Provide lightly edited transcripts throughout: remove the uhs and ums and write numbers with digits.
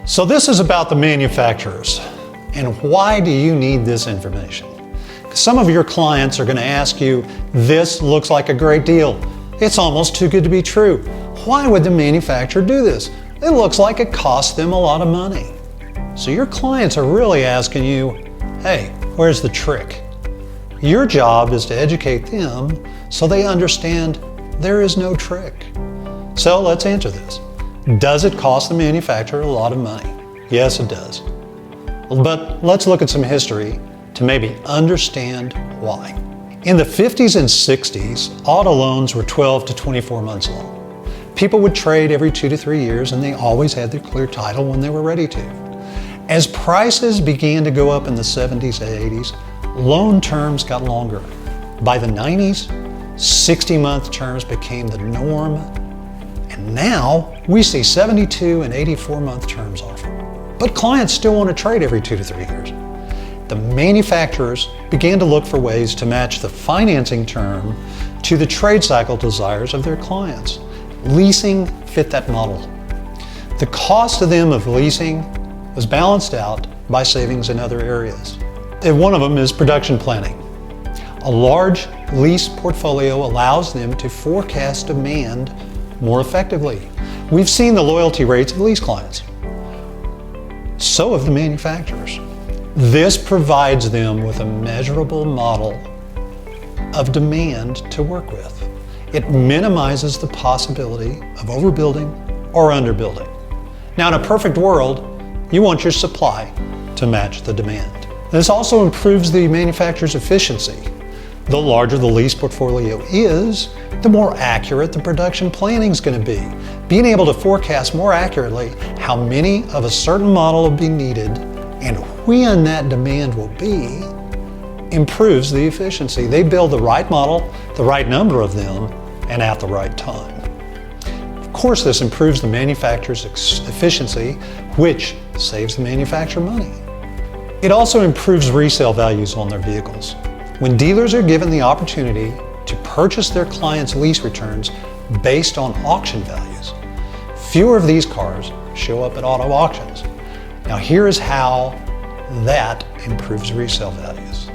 So this is about the manufacturers. And why do you need this information? Some of your clients are going to ask you, this looks like a great deal. It's almost too good to be true. Why would the manufacturer do this? It looks like it costs them a lot of money. So your clients are really asking you, hey, where's the trick? Your job is to educate them so they understand there is no trick. So let's answer this. Does it cost the manufacturer a lot of money? Yes, it does. But let's look at some history to maybe understand why. In the 50s and 60s, auto loans were 12 to 24 months long. People would trade every 2 to 3 years and they always had their clear title when they were ready to. As prices began to go up in the 70s and 80s, loan terms got longer. By the 90s, 60-month terms became the norm, and now we see 72 and 84-month terms offered. But clients still want to trade every 2 to 3 years. The manufacturers began to look for ways to match the financing term to the trade cycle desires of their clients. Leasing fit that model. The cost to them of leasing was balanced out by savings in other areas. And one of them is production planning. A large lease portfolio allows them to forecast demand more effectively. We've seen the loyalty rates of lease clients. So have the manufacturers. This provides them with a measurable model of demand to work with. It minimizes the possibility of overbuilding or underbuilding. Now, in a perfect world, you want your supply to match the demand. This also improves the manufacturer's efficiency. The larger the lease portfolio is, the more accurate the production planning is going to be. Being able to forecast more accurately how many of a certain model will be needed and when that demand will be improves the efficiency. They build the right model, the right number of them, and at the right time. Of course, this improves the manufacturer's efficiency, which saves the manufacturer money. It also improves resale values on their vehicles. When dealers are given the opportunity to purchase their clients' lease returns based on auction values, fewer of these cars show up at auto auctions. Now here is how that improves resale values.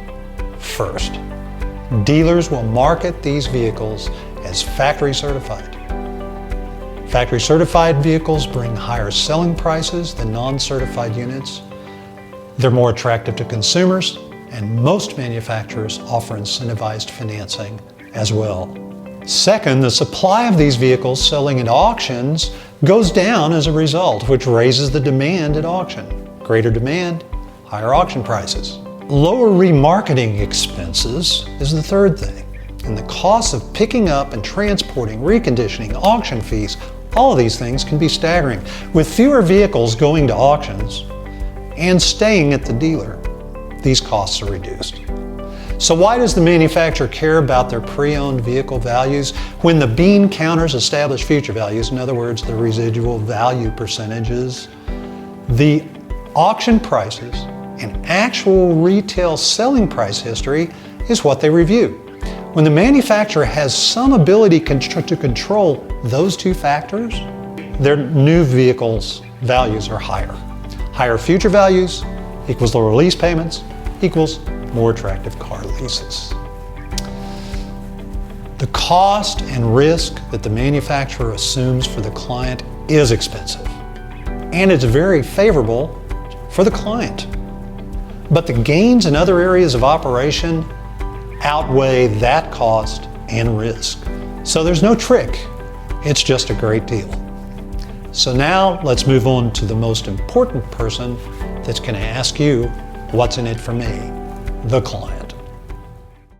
First, dealers will market these vehicles as factory certified. Factory certified vehicles bring higher selling prices than non-certified units. They're more attractive to consumers, and most manufacturers offer incentivized financing as well. Second, the supply of these vehicles selling at auctions goes down as a result, which raises the demand at auction. Greater demand, higher auction prices. Lower remarketing expenses is the third thing. And the costs of picking up and transporting, reconditioning, auction fees, all of these things can be staggering. With fewer vehicles going to auctions and staying at the dealer, these costs are reduced. So why does the manufacturer care about their pre-owned vehicle values when the bean counters establish future values? In other words, the residual value percentages. The auction prices and actual retail selling price history is what they review. When the manufacturer has some ability to control those two factors, their new vehicles' values are higher. Higher future values equals lower lease payments equals more attractive car leases. The cost and risk that the manufacturer assumes for the client is expensive, and it's very favorable for the client. But the gains in other areas of operation outweigh that cost and risk. So there's no trick, it's just a great deal. So now let's move on to the most important person that's going to ask you, what's in it for me? The client.